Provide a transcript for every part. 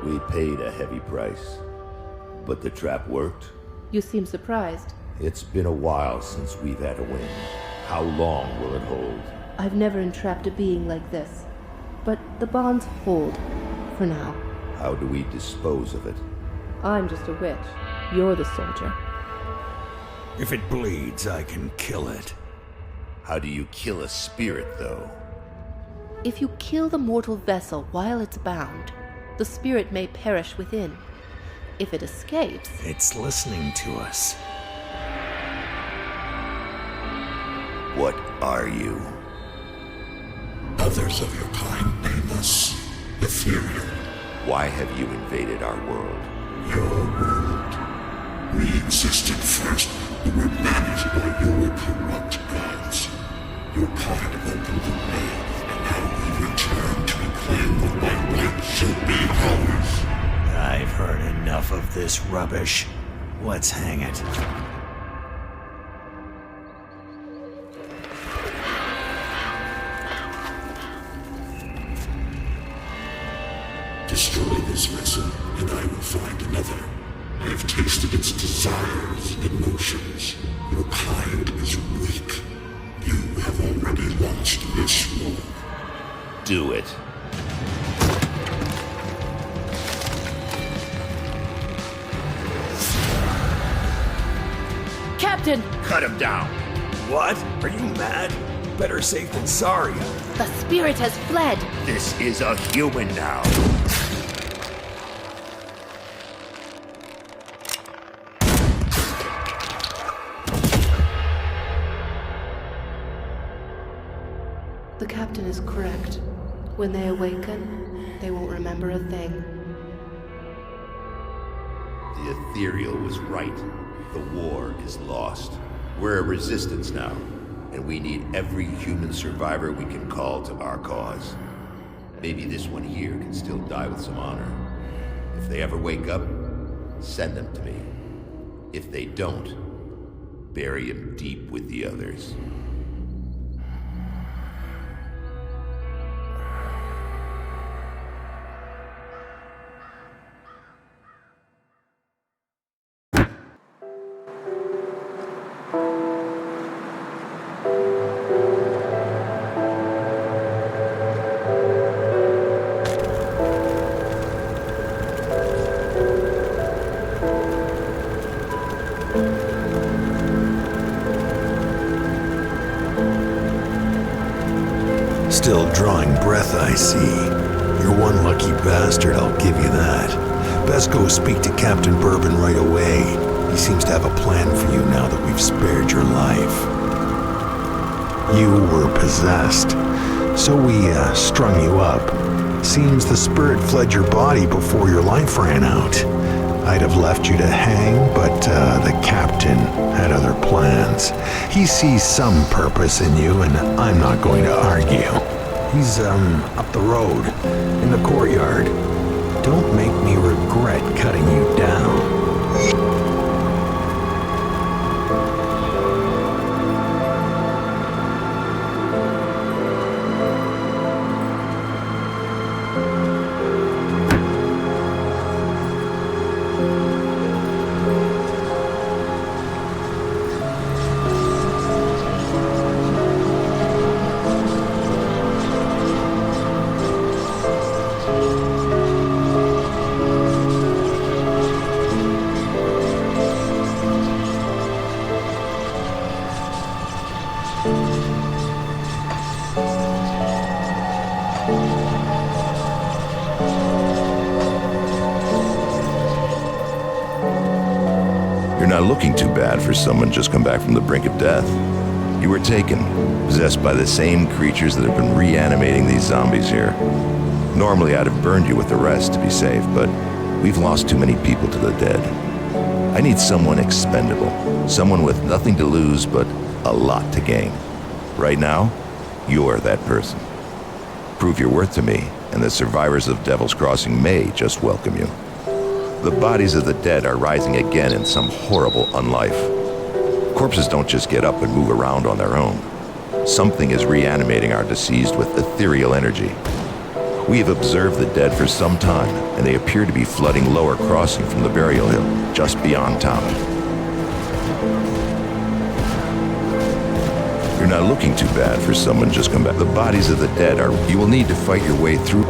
We paid a heavy price, but the trap worked. You seem surprised. It's been a while since we've had a win. How long will it hold? I've never entrapped a being like this, but the bonds hold, for now. How do we dispose of it? I'm just a witch. You're the soldier. If it bleeds, I can kill it. How do you kill a spirit, though? If you kill the mortal vessel while it's bound, the spirit may perish within. If it escapes... It's listening to us. What are you? Others of your kind name us ethereal. Why have you invaded our world? Your world. We existed first, but were managed by your corrupt gods. Your part opened the way, and now we return to claim that my right should be ours. I've heard enough of this rubbish. Let's hang it. Destroy this vessel, and I will find another. I have tasted its desires and emotions. Your kind is weak. You have already launched this war. Do it. Captain! Cut him down! What? Are you mad? Better safe than sorry. The spirit has fled! This is a human now. The captain is correct. When they awaken, they won't remember a thing. The ethereal was right. The war is lost. We're a resistance now, and we need every human survivor we can call to our cause. Maybe this one here can still die with some honor. If they ever wake up, send them to me. If they don't, bury him deep with the others. Still drawing breath, I see. You're one lucky bastard, I'll give you that. Best go speak to Captain Bourbon right away. He seems to have a plan for you now that we've spared your life. You were possessed, so we strung you up. Seems the spirit fled your body before your life ran out. I'd have left you to hang, but the captain had other plans. He sees some purpose in you, and I'm not going to argue. He's, up the road, in the courtyard. Don't make me regret cutting you down. Not looking too bad for someone just come back from the brink of death. You were taken, possessed by the same creatures that have been reanimating these zombies here. Normally I'd have burned you with the rest to be safe, but we've lost too many people to the dead. I need someone expendable, someone with nothing to lose but a lot to gain. Right now, you're that person. Prove your worth to me, and the survivors of Devil's Crossing may just welcome you. The bodies of the dead are rising again in some horrible unlife. Corpses don't just get up and move around on their own. Something is reanimating our deceased with ethereal energy. We have observed the dead for some time, and they appear to be flooding lower crossing from the burial hill, just beyond town. You're not looking too bad for someone just come back. The bodies of the dead are... You will need to fight your way through...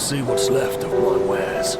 and see what's left of my wares.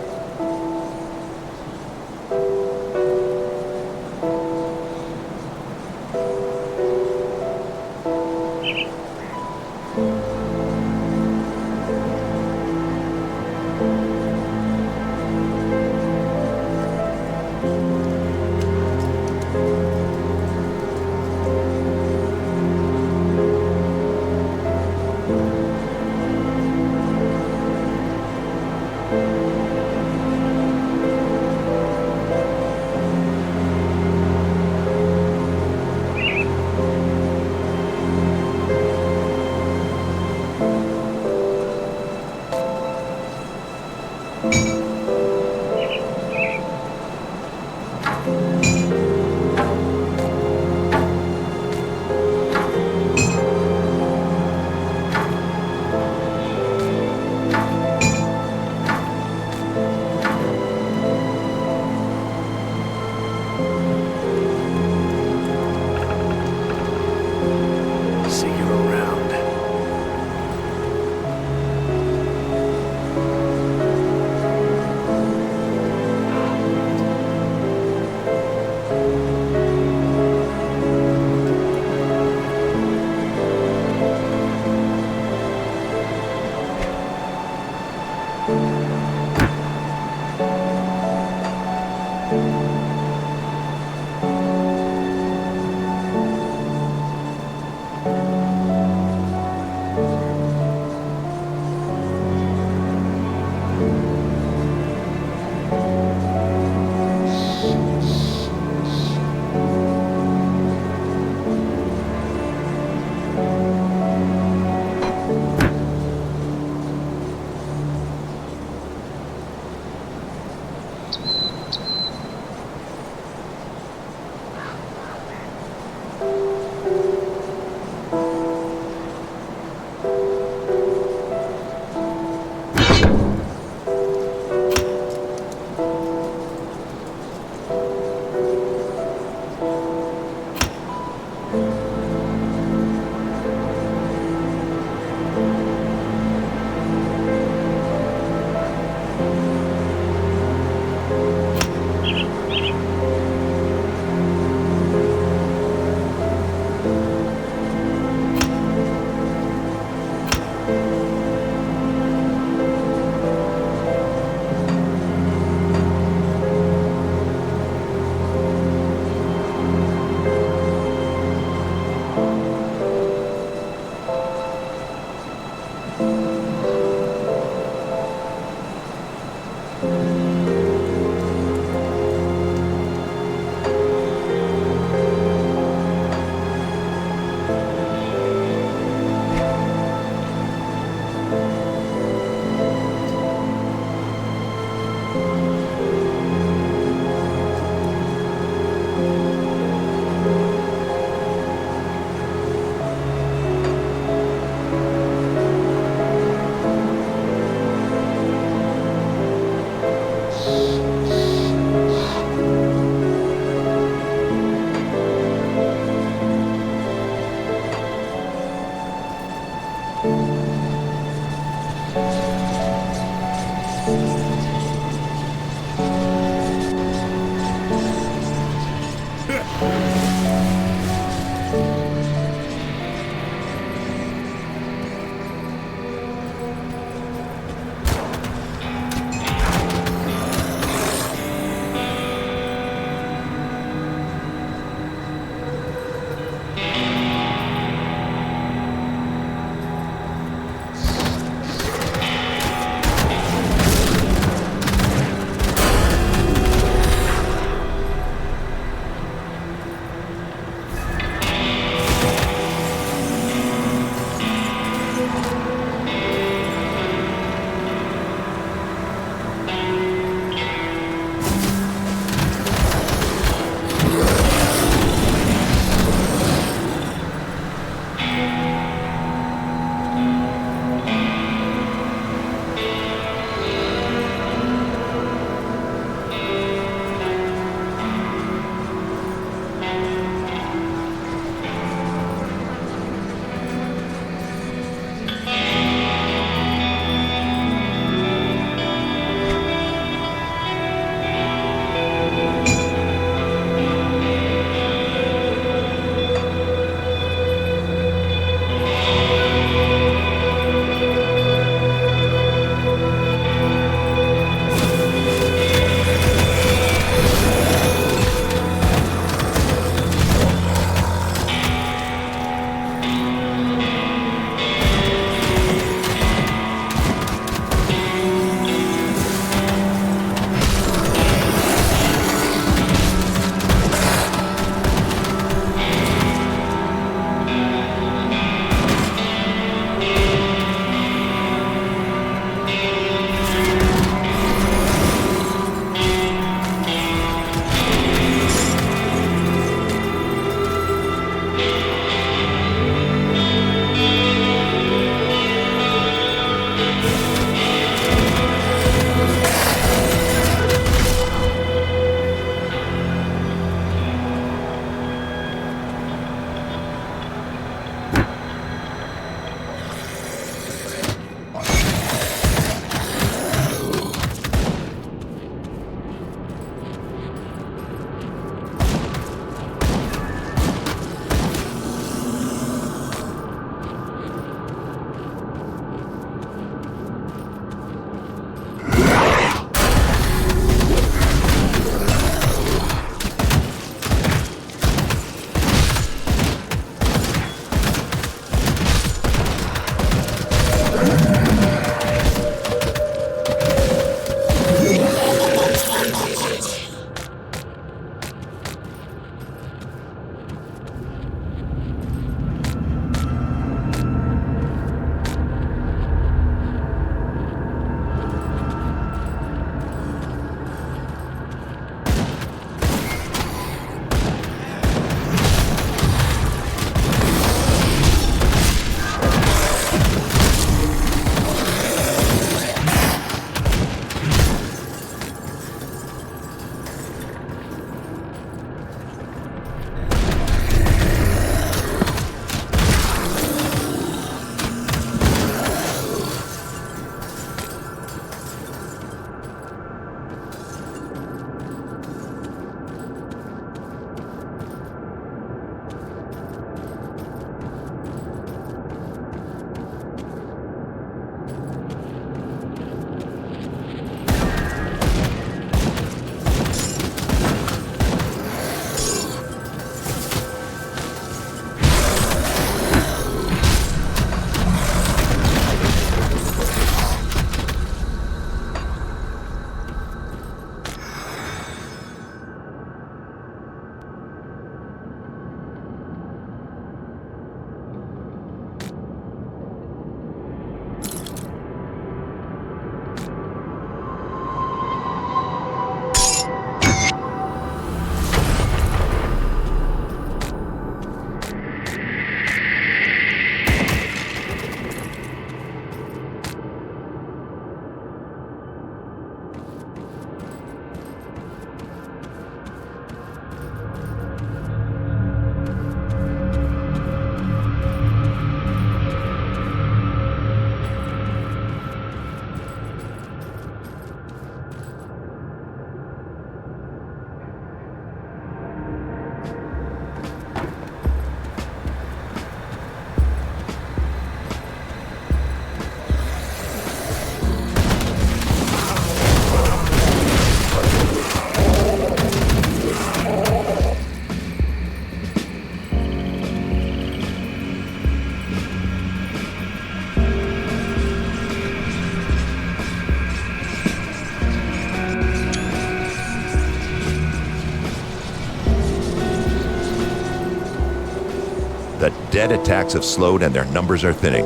The dead attacks have slowed and their numbers are thinning.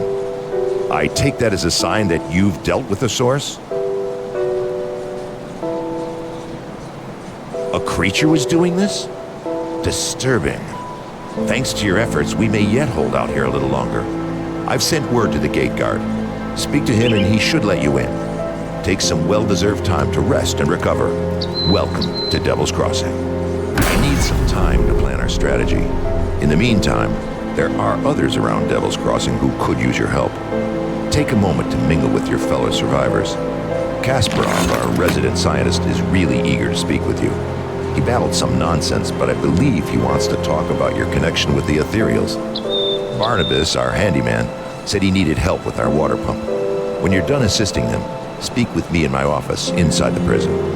I take that as a sign that you've dealt with the source? A creature was doing this? Disturbing. Thanks to your efforts, we may yet hold out here a little longer. I've sent word to the gate guard. Speak to him and he should let you in. Take some well-deserved time to rest and recover. Welcome to Devil's Crossing. I need some time to plan our strategy. In the meantime, there are others around Devil's Crossing who could use your help. Take a moment to mingle with your fellow survivors. Kasparov, our resident scientist, is really eager to speak with you. He babbled some nonsense, but I believe he wants to talk about your connection with the Ethereals. Barnabas, our handyman, said he needed help with our water pump. When you're done assisting him, speak with me in my office inside the prison.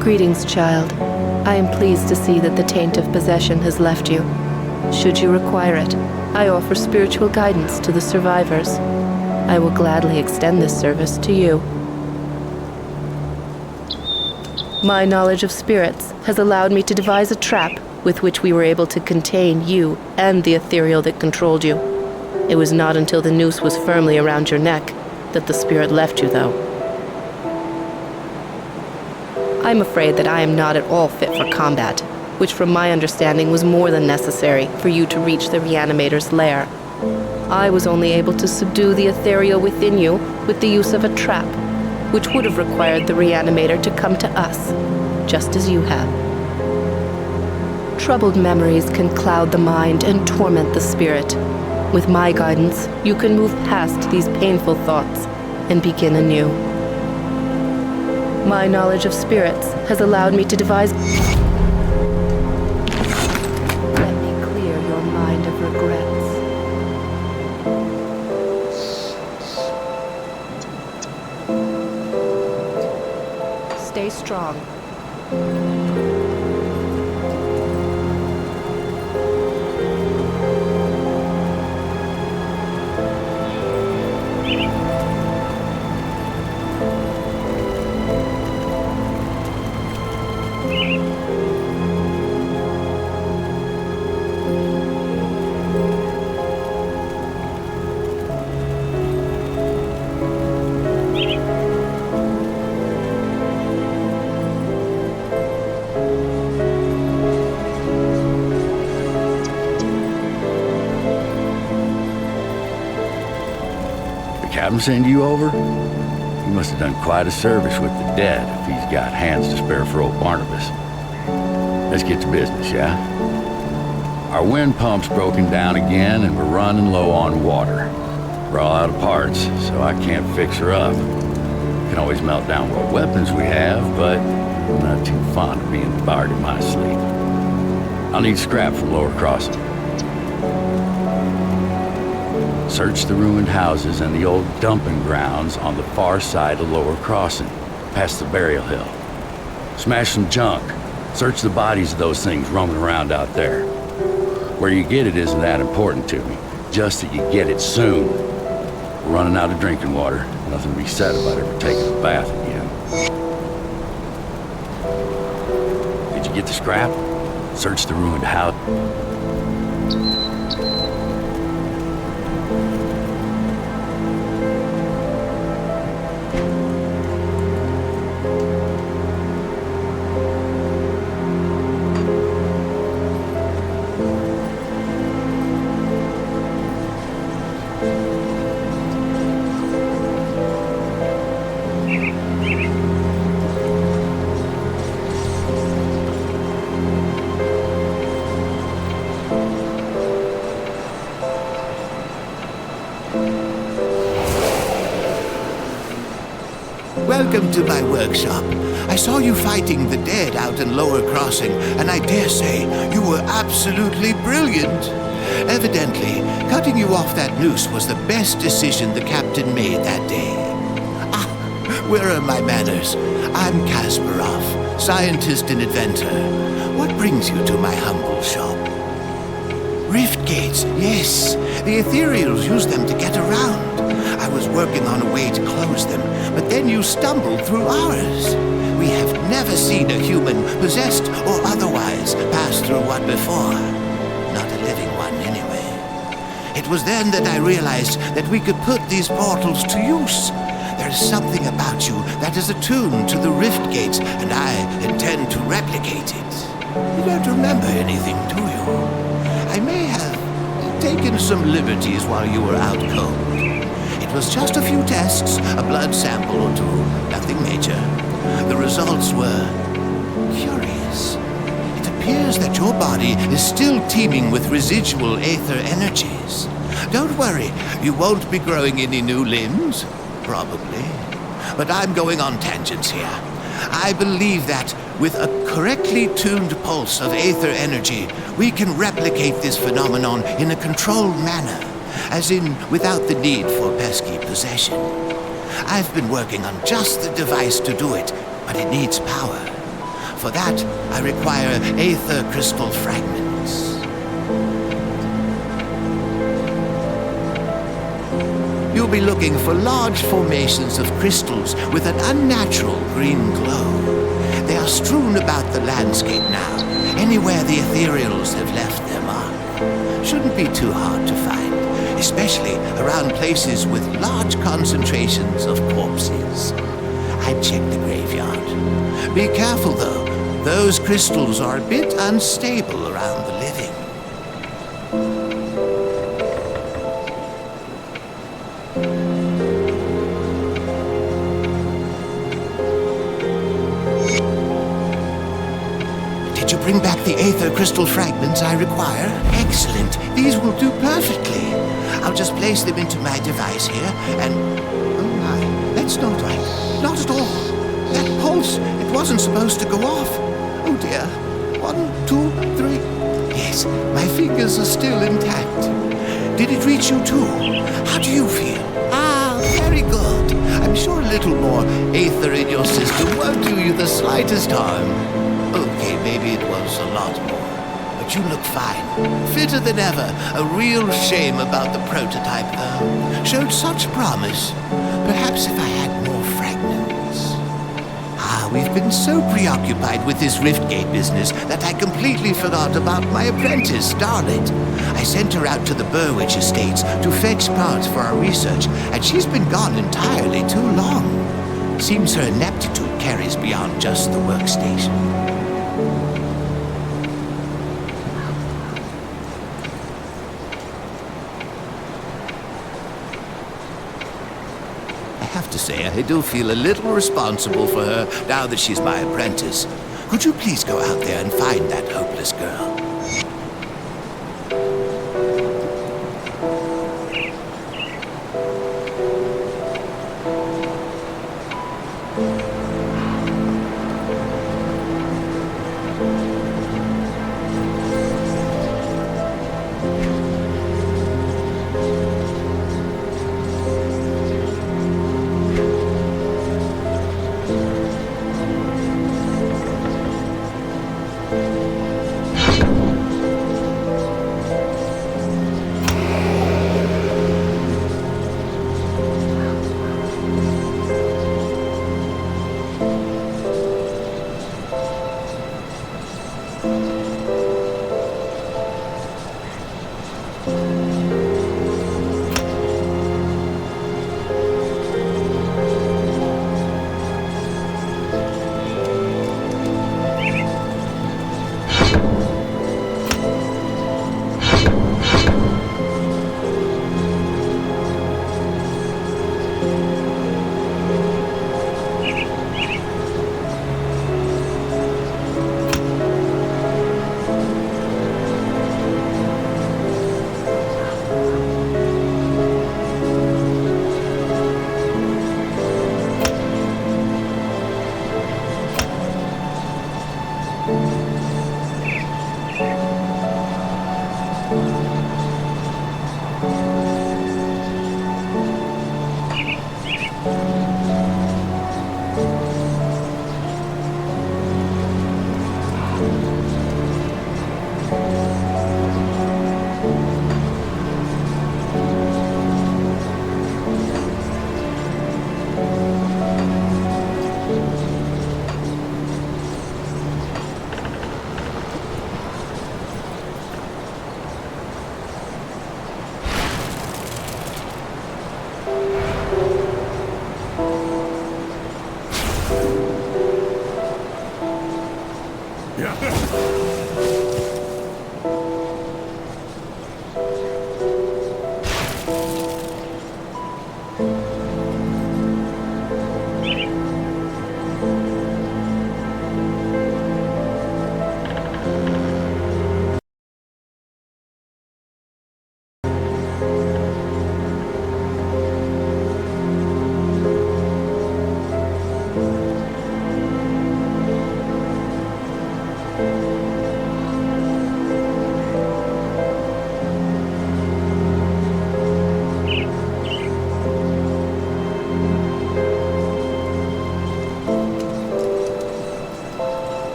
Greetings, child. I am pleased to see that the taint of possession has left you. Should you require it, I offer spiritual guidance to the survivors. I will gladly extend this service to you. My knowledge of spirits has allowed me to devise a trap with which we were able to contain you and the ethereal that controlled you. It was not until the noose was firmly around your neck that the spirit left you, though. I'm afraid that I am not at all fit for combat, which from my understanding was more than necessary for you to reach the Reanimator's lair. I was only able to subdue the ethereal within you with the use of a trap, which would have required the Reanimator to come to us, just as you have. Troubled memories can cloud the mind and torment the spirit. With my guidance, you can move past these painful thoughts and begin anew. My knowledge of spirits has allowed me to devise... Let me clear your mind of regrets. Stay strong. Captain send you over? He must have done quite a service with the dead if he's got hands to spare for old Barnabas. Let's get to business, yeah? Our wind pump's broken down again and we're running low on water. We're all out of parts, so I can't fix her up. Can always melt down what weapons we have, but I'm not too fond of being devoured in my sleep. I'll need scrap from Lower Crossing. Search the ruined houses and the old dumping grounds on the far side of Lower Crossing, past the burial hill. Smash some junk. Search the bodies of those things roaming around out there. Where you get it isn't that important to me, just that you get it soon. We're running out of drinking water. Nothing to be said about ever taking a bath again. Did you get the scrap? Search the ruined house. Welcome to my workshop. I saw you fighting the dead out in Lower Crossing, and I dare say you were absolutely brilliant. Evidently, cutting you off that noose was the best decision the captain made that day. Ah, where are my manners? I'm Kasparov, scientist and inventor. What brings you to my humble shop? Rift gates, yes. The ethereals use them to get around. I was working on a way to close them, but then you stumbled through ours. We have never seen a human, possessed or otherwise, pass through one before. Not a living one, anyway. It was then that I realized that we could put these portals to use. There's something about you that is attuned to the rift gates, and I intend to replicate it. You don't remember anything, do you? I may have taken some liberties while you were out cold. It was just a few tests, a blood sample or two, nothing major. The results were curious. It appears that your body is still teeming with residual aether energies. Don't worry, you won't be growing any new limbs, probably. But I'm going on tangents here. I believe that with a correctly tuned pulse of aether energy, we can replicate this phenomenon in a controlled manner, as in without the need for pesky possession. I've been working on just the device to do it, but it needs power. For that, I require aether crystal fragments. You'll be looking for large formations of crystals with an unnatural green glow. They are strewn about the landscape now, anywhere the ethereals have left their mark. Shouldn't be too hard to find, especially around places with large concentrations of corpses. I'd check the graveyard. Be careful, though. Those crystals are a bit unstable around the living. Did you bring back the aether crystal fragments I require? Excellent. These will do perfectly. I'll just place them into my device here, and... oh my, that's not right. Not at all. That pulse pulse. It wasn't supposed to go off. Oh dear. 1, 2, 3. Yes, my fingers are still intact. Did it reach you too? How do you feel? Ah, very good. I'm sure a little more aether in your system won't do you the slightest harm. Okay, maybe it was a lot more. But you look fine. Fitter than ever. A real shame about the prototype, though. Showed such promise. Perhaps if I had more fragments. We've been so preoccupied with this Riftgate business that I completely forgot about my apprentice, Starlet. I sent her out to the Burwich Estates to fetch parts for our research, and she's been gone entirely too long. Seems her ineptitude carries beyond just the workstation. I have to say, I do feel a little responsible for her now that she's my apprentice. Could you please go out there and find that hopeless girl?